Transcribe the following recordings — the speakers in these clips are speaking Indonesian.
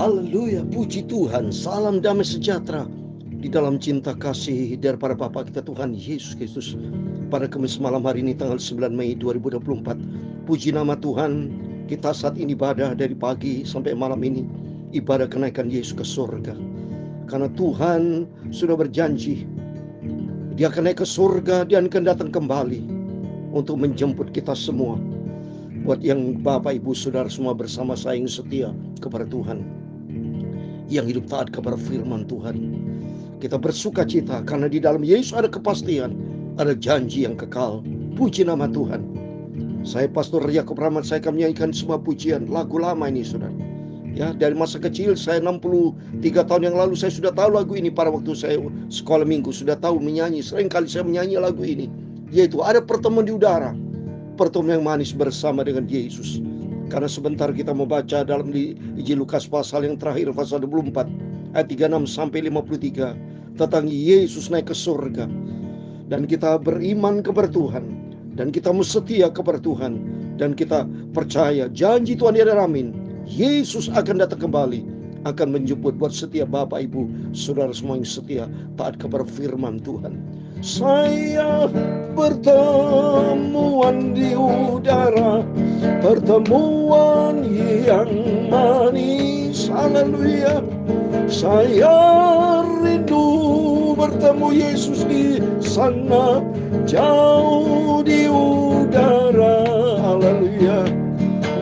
Haleluya, puji Tuhan. Salam damai sejahtera di dalam cinta kasih daripada Bapa kita Tuhan Yesus Kristus. Pada Kamis malam hari ini tanggal 9 Mei 2024. Puji nama Tuhan, kita saat ini ibadah dari pagi sampai malam ini, ibadah kenaikan Yesus ke surga. Karena Tuhan sudah berjanji, Dia akan naik ke surga, Dia akan datang kembali untuk menjemput kita semua. Buat yang Bapak Ibu Saudara semua bersama saya yang setia kepada Tuhan, yang hidup taat kepada firman Tuhan, kita bersuka cita karena di dalam Yesus ada kepastian, ada janji yang kekal. Puji nama Tuhan. Saya Pastor Yakub Rahmat, saya akan menyanyikan sebuah pujian lagu lama ini, saudara. Ya, dari masa kecil saya 63 tahun yang lalu saya sudah tahu lagu ini. Pada waktu saya sekolah minggu sudah tahu menyanyi. Seringkali saya menyanyi lagu ini, yaitu ada pertemuan di udara, pertemuan yang manis bersama dengan Yesus. Karena sebentar kita membaca dalam Injil Lukas pasal yang terakhir, pasal 24 ayat 36 sampai 53 tentang Yesus naik ke surga. Dan kita beriman kepada Tuhan, dan kita setia kepada Tuhan, dan kita percaya janji Tuhan dia ada, amin. Yesus akan datang kembali, akan menjemput buat setiap Bapak Ibu Saudara semua yang setia taat kepada firman Tuhan. Saya pertemuan di udara, pertemuan yang manis, haleluya. Saya rindu bertemu Yesus di sana, jauh di udara, haleluya.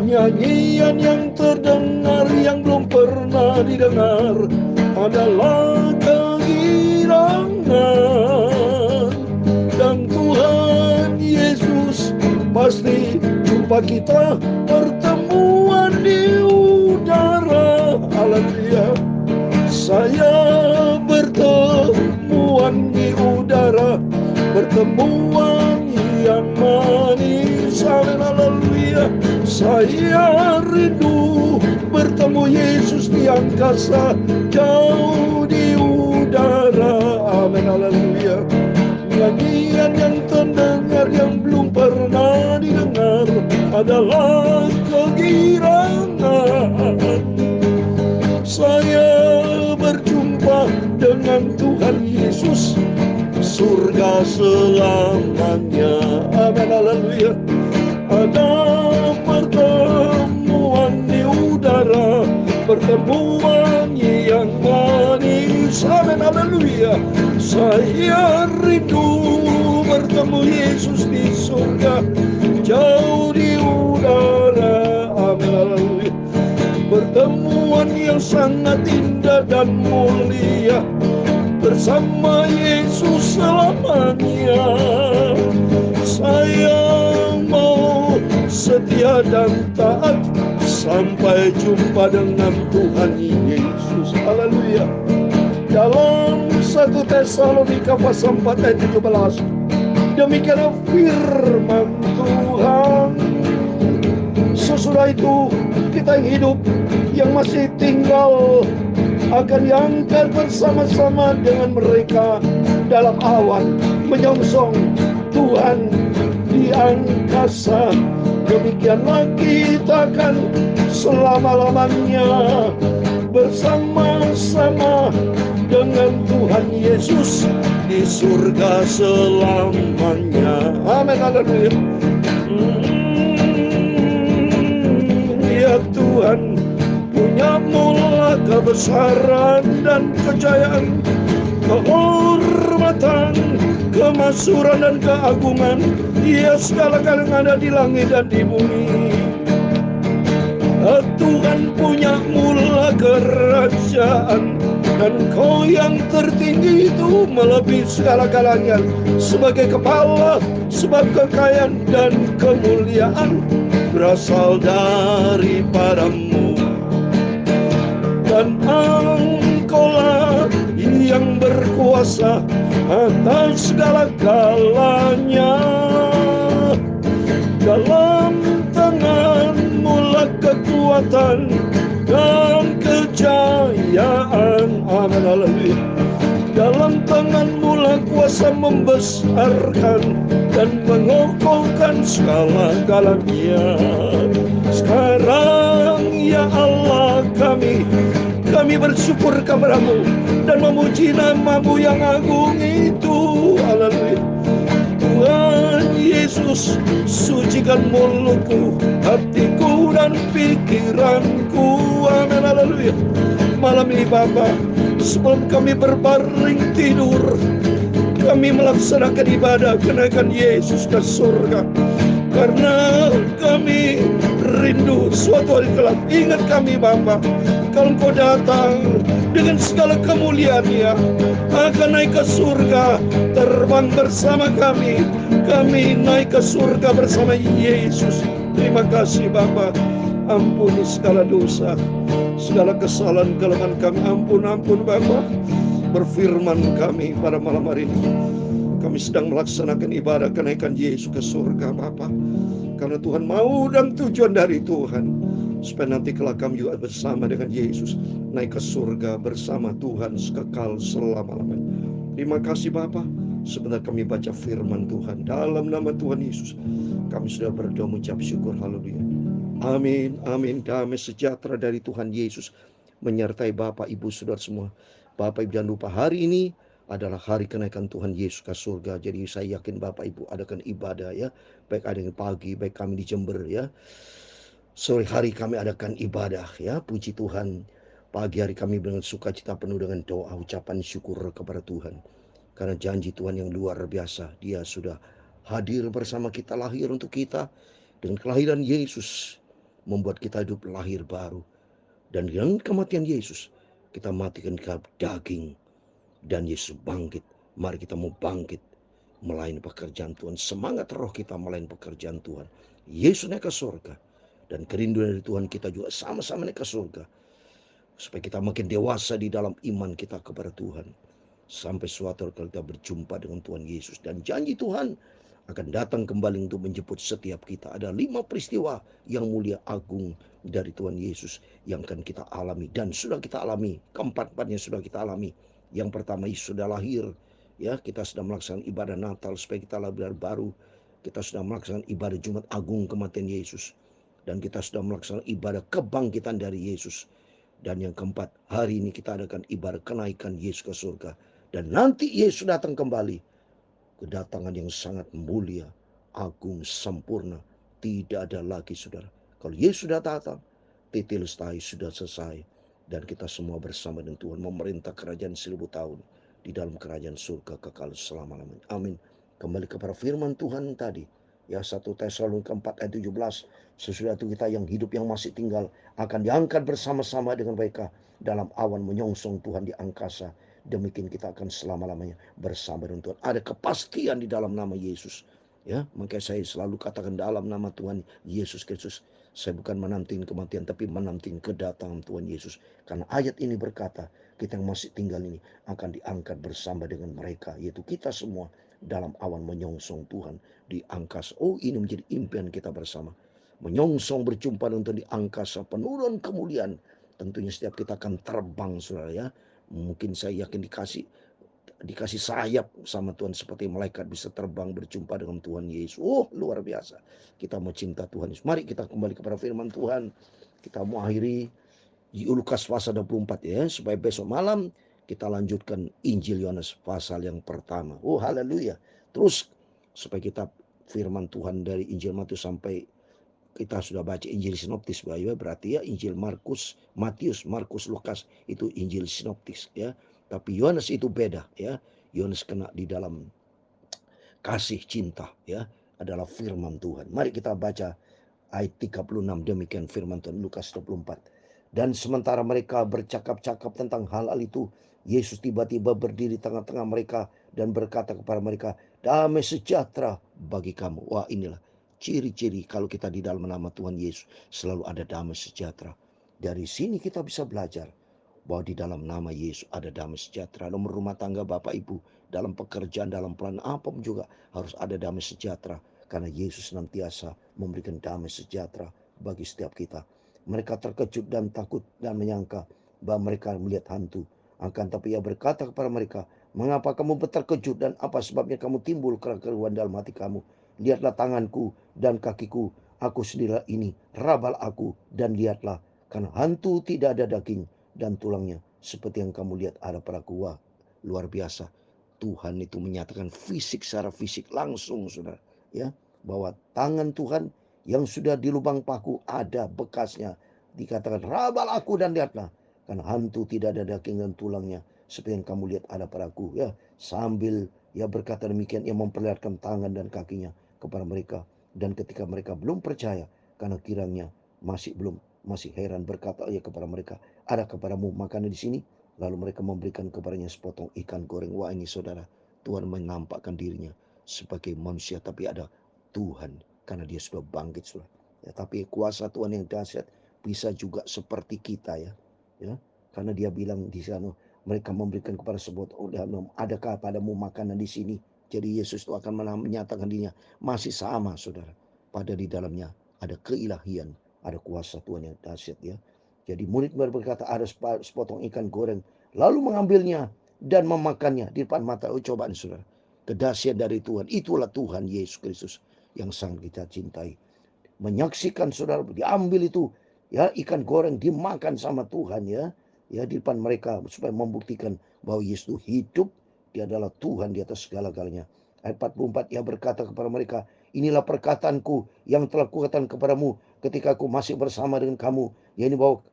Nyanyian yang terdengar yang belum pernah didengar adalah kegirangan. Dan Tuhan Yesus pasti jumpa kita, pertemuan di udara, haleluya. Saya bertemuan di udara, pertemuan yang manis, haleluya. Saya rindu bertemu Yesus di angkasa, jauh di udara, amin, haleluya. Nyanyian yang terdengar yang belum pernah didengar adalah kegirangan. Saya berjumpa dengan Tuhan Yesus, surga selamanya, amin, haleluya. Ada pertemuan di udara, pertemuan yang manis, amin, haleluya. Saya rindu bertemu Yesus di surga, jauh di udara, amin, haleluya. Pertemuan yang sangat indah dan mulia, bersama Yesus selamanya. Saya mau setia dan taat sampai jumpa dengan Tuhan Yesus, haleluya. Dalam 1 Tesalonika pasal 4 ayat 17, demikianlah firman Tuhan. Sesudah itu kita yang hidup, yang masih tinggal, akan diangkat bersama-sama dengan mereka dalam awan menyongsong Tuhan di angkasa. Demikianlah kita akan selama-lamanya bersama-sama dengan Tuhan Yesus di surga selamanya, amin, haleluya. Ya Tuhan punya mula kebesaran dan kejayaan, kehormatan, kemasyhuran dan keagungan. Dia segala-galanya yang ada di langit dan di bumi. Tuhan punya mula kerajaan, dan Kau yang tertinggi itu melebihi segala-galanya. Sebagai kepala, sebab kekayaan dan kemuliaan berasal daripadamu. Dan Engkaulah yang berkuasa atas segala-galanya. Dalam tangan-Mu lah kekuatan dan kejayaan, amin, haleluya. Dalam tangan-Mu lah kuasa membesarkan dan mengokohkan segala-galanya. Sekarang ya Allah kami, kami bersyukur kepadamu dan memuji namamu yang agung itu. Haleluya. Tuhan Yesus, sucikan mulutku, hatiku dan pikiranku. Amin. Haleluya. Malam ini Bapa, sebelum kami berbaring tidur, kami melaksanakan ibadah kenaikan Yesus ke surga. Karena kami rindu suatu hari kelak. Ingat kami Bapa, kalau Engkau datang dengan segala kemuliaan-Nya, akan naik ke surga, terbang bersama kami. Kami naik ke surga bersama Yesus. Terima kasih Bapa. Ampuni segala dosa, segala kesalahan kelemahan kami. Ampun Bapa. Berfirman kami pada malam hari ini, kami sedang melaksanakan ibadah kenaikan Yesus ke surga Bapa. Karena Tuhan mau dan tujuan dari Tuhan, supaya nanti kelak kami juga bersama dengan Yesus, naik ke surga bersama Tuhan kekal selama-lamanya. Terima kasih Bapa. Sebentar kami baca firman Tuhan dalam nama Tuhan Yesus. Kami sudah berdoa mengucap syukur. Haleluya. Amin. Damai sejahtera dari Tuhan Yesus menyertai Bapak Ibu Saudara semua. Bapak Ibu jangan lupa hari ini adalah hari kenaikan Tuhan Yesus ke surga. Jadi saya yakin Bapak Ibu adakan ibadah ya. Baik ada yang pagi, baik kami di Jember ya. Sore hari kami adakan ibadah ya. Puji Tuhan. Pagi hari kami dengan sukacita penuh dengan doa ucapan syukur kepada Tuhan. Karena janji Tuhan yang luar biasa. Dia sudah hadir bersama kita, lahir untuk kita. Dengan kelahiran Yesus membuat kita hidup lahir baru. Dan dengan kematian Yesus kita matikan daging dan Yesus bangkit. Mari kita mau bangkit melayani pekerjaan Tuhan. Semangat roh kita melayani pekerjaan Tuhan. Yesus naik ke surga, dan kerinduan dari Tuhan kita juga sama-sama naik ke surga, supaya kita makin dewasa di dalam iman kita kepada Tuhan, sampai suatu hari kita berjumpa dengan Tuhan Yesus. Dan janji Tuhan akan datang kembali untuk menjemput setiap kita. Ada 5 peristiwa yang mulia agung dari Tuhan Yesus yang akan kita alami dan sudah kita alami. Keempat-empatnya sudah kita alami. Yang pertama, Yesus sudah lahir. Ya, kita sudah melaksanakan ibadah Natal supaya kita lahir baru. Kita sudah melaksanakan ibadah Jumat Agung kematian Yesus. Dan kita sudah melaksanakan ibadah kebangkitan dari Yesus. Dan yang keempat, hari ini kita adakan ibadah kenaikan Yesus ke surga. Dan nanti Yesus datang kembali. Kedatangan yang sangat mulia, agung, sempurna. Tidak ada lagi saudara. Kalau Yesus sudah datang, titil stay sudah selesai. Dan kita semua bersama dengan Tuhan memerintah kerajaan 1000 tahun di dalam kerajaan surga kekal selama-lamanya. Amin. Kembali kepada firman Tuhan tadi. Ya, 1 Tesalonika 4 ayat 17. Sesudah itu kita yang hidup yang masih tinggal akan diangkat bersama-sama dengan mereka dalam awan menyongsong Tuhan di angkasa. Demikian kita akan selama-lamanya bersama dengan Tuhan. Ada kepastian di dalam nama Yesus. Ya, makanya saya selalu katakan dalam nama Tuhan Yesus Kristus, saya bukan menanti kematian, tapi menanti kedatangan Tuhan Yesus. Karena ayat ini berkata, kita yang masih tinggal ini akan diangkat bersama dengan mereka, yaitu kita semua dalam awan menyongsong Tuhan di angkasa. Oh, ini menjadi impian kita bersama. Menyongsong berjumpa dengan Tuhan di angkasa, penuh dengan kemuliaan. Tentunya setiap kita akan terbang, saudara ya. Mungkin saya yakin dikasih sayap sama Tuhan, seperti malaikat bisa terbang berjumpa dengan Tuhan Yesus. Oh, luar biasa. Kita mau cinta Tuhan Yesus. Mari kita kembali kepada firman Tuhan. Kita mau akhiri Lukas pasal 24 ya, supaya besok malam kita lanjutkan Injil Yohanes pasal yang pertama. Oh, haleluya. Terus supaya kita firman Tuhan dari Injil Matius sampai kita sudah baca Injil sinoptis, berarti ya Injil Markus, Matius, Markus, Lukas itu Injil sinoptis ya. Tapi Yohanes itu beda ya. Yohanes kena di dalam kasih cinta ya, adalah firman Tuhan. Mari kita baca ayat 36, demikian firman Tuhan Lukas 24. Dan sementara mereka bercakap-cakap tentang hal-hal itu, Yesus tiba-tiba berdiri tengah-tengah mereka dan berkata kepada mereka, damai sejahtera bagi kamu. Wah, inilah ciri-ciri kalau kita di dalam nama Tuhan Yesus selalu ada damai sejahtera. Dari sini kita bisa belajar bahwa di dalam nama Yesus ada damai sejahtera. Dalam rumah tangga Bapak Ibu, dalam pekerjaan, dalam peran apapun juga harus ada damai sejahtera. Karena Yesus senantiasa memberikan damai sejahtera bagi setiap kita. Mereka terkejut dan takut dan menyangka bahwa mereka melihat hantu. Akan tapi ia berkata kepada mereka, mengapa kamu terkejut dan apa sebabnya kamu timbul keraguan dalam hati kamu? Lihatlah tanganku dan kakiku, aku sendirilah ini, rabal aku dan lihatlah. Karena hantu tidak ada daging dan tulangnya, seperti yang kamu lihat ada pada gua. Luar biasa. Tuhan itu menyatakan fisik secara fisik langsung, saudara, ya, bahwa tangan Tuhan yang sudah di lubang paku ada bekasnya. Dikatakan rabal aku dan lihatlah, kan hantu tidak ada daging dan tulangnya, seperti yang kamu lihat ada padaku, ya. Sambil ia berkata demikian, ia memperlihatkan tangan dan kakinya kepada mereka. Dan ketika mereka belum percaya, karena kiranya masih heran, berkata ia kepada mereka, ada kepadamu makanan di sini? Lalu mereka memberikan kepadanya sepotong ikan goreng. Wah, ini saudara, Tuhan menampakkan dirinya sebagai manusia, tapi ada Tuhan karena dia sudah bangkit, saudara. Ya, tapi kuasa Tuhan yang dahsyat bisa juga seperti kita, ya. Ya, karena dia bilang di sana, mereka memberikan kepada sepotong, adakah padamu makanan di sini? Jadi Yesus itu akan menyatakan dirinya masih sama, saudara. Pada di dalamnya ada keilahian, ada kuasa Tuhan yang dahsyat, ya. Jadi murid-murid berkata, ada sepotong ikan goreng, lalu mengambilnya dan memakannya di depan mata. Oh, cobaan, saudara, kedahsyatan dari Tuhan. Itulah Tuhan Yesus Kristus yang sangat kita cintai. Menyaksikan, saudara, diambil itu, ya, ikan goreng dimakan sama Tuhan, ya, ya, di depan mereka, supaya membuktikan bahwa Yesus itu hidup. Dia adalah Tuhan di atas segala-galanya. Ayat 44, ia berkata kepada mereka, inilah perkataanku yang telah kukatakan kepadamu ketika aku masih bersama dengan kamu, yaitu bahwa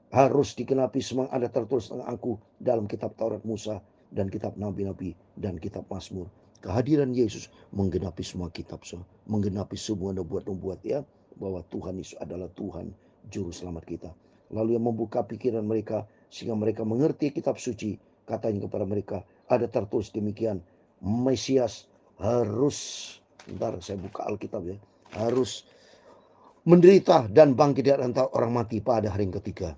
harus digenapi semua ada tertulis tentang aku dalam kitab Taurat Musa dan kitab Nabi-Nabi dan kitab Mazmur. Kehadiran Yesus menggenapi semua kitab, menggenapi semua nubuat-nubuat, ya, bahwa Tuhan Yesus adalah Tuhan juru selamat kita. Lalu yang membuka pikiran mereka sehingga mereka mengerti kitab suci. Katanya kepada mereka, ada tertulis demikian, Mesias harus, bentar saya buka Alkitab, ya, harus menderita dan bangkit dari antara orang mati pada hari yang ketiga.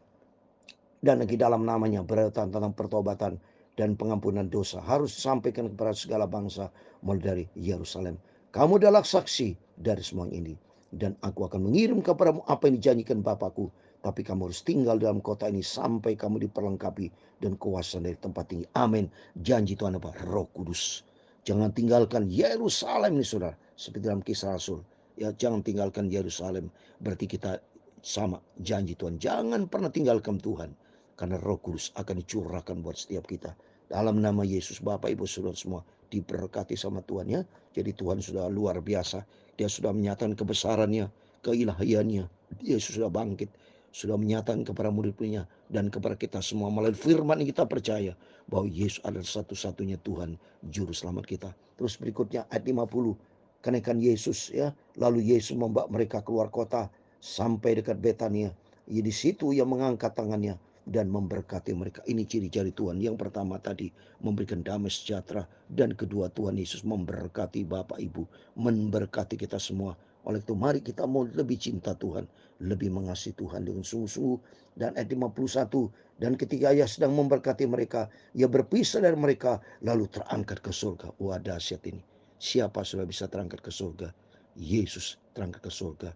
Dan lagi dalam namanya berita tentang pertobatan dan pengampunan dosa harus disampaikan kepada segala bangsa mulai dari Yerusalem. Kamu adalah saksi dari semua ini, dan aku akan mengirim kepadamu apa yang dijanjikan Bapakku. Tapi kamu harus tinggal dalam kota ini sampai kamu diperlengkapi dan kuasa dari tempat tinggi. Amin. Janji Tuhan apa? Roh Kudus. Jangan tinggalkan Yerusalem ini, saudara. Seperti dalam Kisah Rasul. Ya, jangan tinggalkan Yerusalem. Berarti kita sama janji Tuhan. Jangan pernah tinggalkan Tuhan. Karena Roh Kudus akan dicurahkan buat setiap kita. Dalam nama Yesus, Bapak, Ibu, Saudara semua diberkati sama Tuhan, ya. Jadi Tuhan sudah luar biasa. Dia sudah menyatakan kebesarannya, keilahiannya. Yesus sudah bangkit, sudah menyatakan kepada murid-muridnya dan kepada kita semua melalui firman yang kita percaya bahwa Yesus adalah satu-satunya Tuhan juru selamat kita. Terus berikutnya ayat 50, kenaikan Yesus, ya. Lalu Yesus membawa mereka keluar kota sampai dekat Betania. Ya, di situ ia mengangkat tangannya dan memberkati mereka. Ini ciri-ciri Tuhan. Yang pertama tadi memberikan damai sejahtera, dan kedua Tuhan Yesus memberkati Bapak Ibu, memberkati kita semua. Oleh itu mari kita mau lebih cinta Tuhan, lebih mengasihi Tuhan dengan sungguh-sungguh. Dan ayat 51, dan ketika ia sedang memberkati mereka, ia berpisah dari mereka lalu terangkat ke surga. Wah, dahsyat ini. Siapa sudah bisa terangkat ke surga? Yesus terangkat ke surga,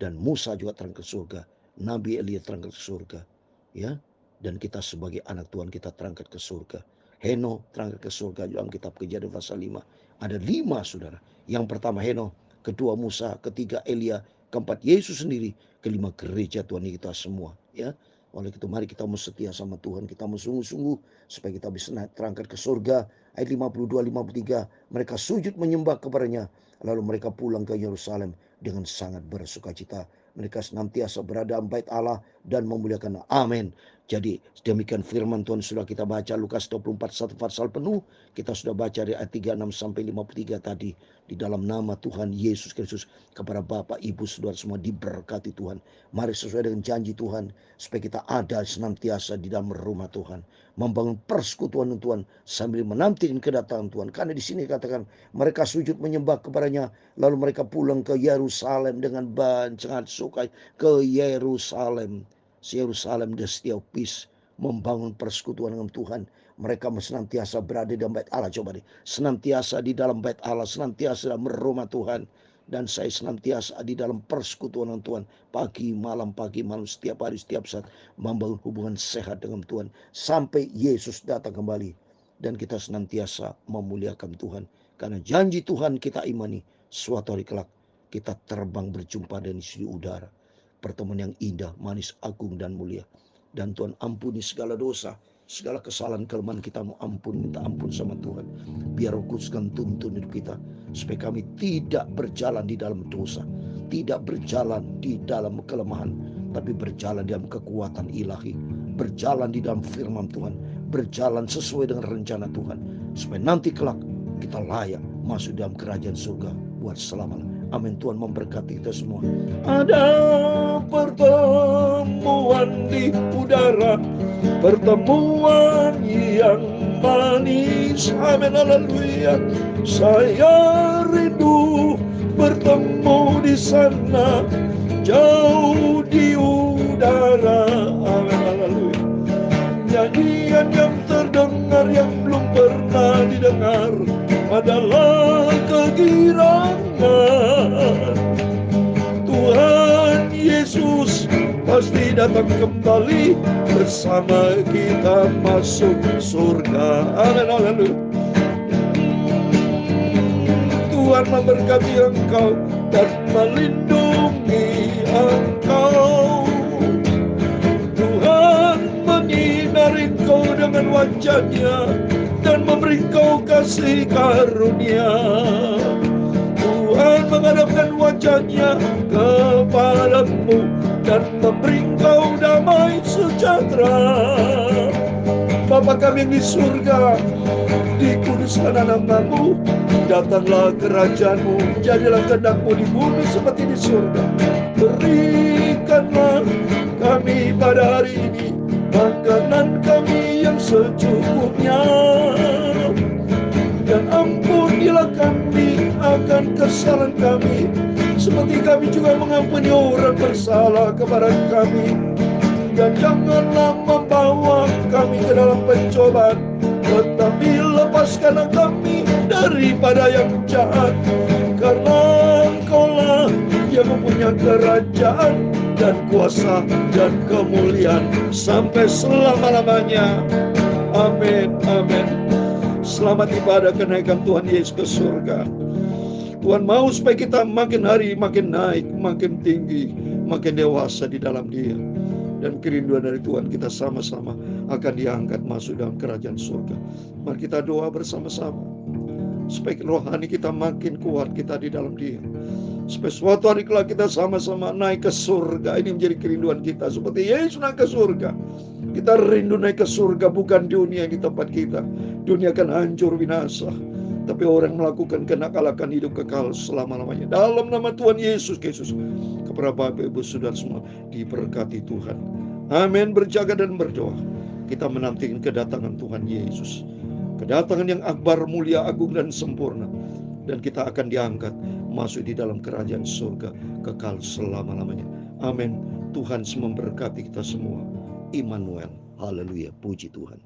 dan Musa juga terangkat ke surga, Nabi Elia terangkat ke surga, ya. Dan kita sebagai anak Tuhan kita terangkat ke surga. Heno terangkat ke surga dalam kitab Kejadian pasal 5. Ada 5, saudara. Yang pertama Heno, kedua Musa, ketiga Elia, keempat Yesus sendiri, kelima gereja Tuhan kita semua, ya. Oleh itu mari kita mau setia sama Tuhan, kita mau sungguh-sungguh supaya kita bisa naik terangkat ke surga. Ayat 52 53, mereka sujud menyembah kepadanya, lalu mereka pulang ke Yerusalem dengan sangat bersukacita. Mereka senantiasa berada di bait Allah dan memuliakan. Amin. Jadi demikian firman Tuhan sudah kita baca Lukas 24 satu pasal penuh. Kita sudah baca dari ayat 36 sampai 53 tadi. Di dalam nama Tuhan Yesus Kristus, kepada Bapak, Ibu, Saudara semua diberkati Tuhan. Mari sesuai dengan janji Tuhan supaya kita ada senantiasa di dalam rumah Tuhan, membangun persekutuan dengan Tuhan sambil menanti kedatangan Tuhan. Karena di sini katakan mereka sujud menyembah kepadanya, lalu mereka pulang ke Yerusalem dengan sangat suka ke Yerusalem. Yerusalem dia setiap membangun persekutuan dengan Tuhan. Mereka senantiasa berada di dalam bait Allah. Coba deh, senantiasa di dalam bait Allah, senantiasa dalam rumah Tuhan. Dan saya senantiasa di dalam persekutuan dengan Tuhan, pagi malam setiap hari setiap saat, membangun hubungan sehat dengan Tuhan sampai Yesus datang kembali. Dan kita senantiasa memuliakan Tuhan, karena janji Tuhan kita imani, suatu hari kelak kita terbang berjumpa dengan di udara. Pertemuan yang indah, manis, agung, dan mulia. Dan Tuhan ampuni segala dosa Segala kesalahan kelemahan kita mau ampun, minta ampun sama Tuhan. Biar Roh Kudus kan tuntun hidup kita, supaya kami tidak berjalan di dalam dosa, tidak berjalan di dalam kelemahan, tapi berjalan di dalam kekuatan ilahi, berjalan di dalam firman Tuhan, berjalan sesuai dengan rencana Tuhan, supaya nanti kelak kita layak masuk dalam kerajaan surga buat selamanya. Amin. Tuhan memberkati kita semua. Ada pertemuan di udara, pertemuan yang manis. Amin, haleluya. Saya rindu bertemu di sana, jauh di udara. Amin, haleluya. Nyanyian yang terdengar yang belum pernah didengar adalah kegirangan Tuhan Yesus pasti datang kembali, bersama kita masuk surga. Amin, haleluya. Tuhan memberkati engkau dan melindungi engkau. Tuhan menyinari engkau dengan wajah-Nya dan memberi engkau kasih karunia. Tuhan menghadapkan wajah-Nya kepadamu dan memberi engkau damai sejahtera. Bapa kami yang di surga, dikuduskanlah nama-Mu, datanglah kerajaan-Mu, jadilah kehendak-Mu di bumi seperti di surga. Berikanlah kami pada hari ini makanan kami yang secukupnya, dan ampunilah kami akan kesalahan kami, seperti kami juga mengampuni orang bersalah kepada kami. Dan janganlah membawa kami ke dalam pencobaan, tetapi lepaskanlah kami daripada yang jahat. Karena Engkau-lah yang mempunyai kerajaan dan kuasa dan kemuliaan sampai selama-lamanya. Amin, amin. Selamat ibadah kenaikan Tuhan Yesus ke surga. Tuhan mau supaya kita makin hari makin naik, makin tinggi, makin dewasa di dalam Dia. Dan kerinduan dari Tuhan kita sama-sama akan diangkat masuk dalam kerajaan surga. Mari kita doa bersama-sama, supaya rohani kita makin kuat kita di dalam Dia, supaya suatu hari kelak kita sama-sama naik ke surga. Ini menjadi kerinduan kita, seperti Yesus naik ke surga. Kita rindu naik ke surga, bukan dunia di tempat kita. Dunia akan hancur binasa, tapi orang melakukan kenakalan akan hidup kekal selama-lamanya. Dalam nama Tuhan Yesus Kristus, kepada Bapak Ibu Saudara semua diberkati Tuhan. Amin. Berjaga dan berdoa, kita menantikan kedatangan Tuhan Yesus, kedatangan yang akbar, mulia, agung dan sempurna, dan kita akan diangkat masuk di dalam kerajaan surga kekal selama-lamanya. Amin. Tuhan memberkati kita semua. Immanuel. Haleluya. Puji Tuhan.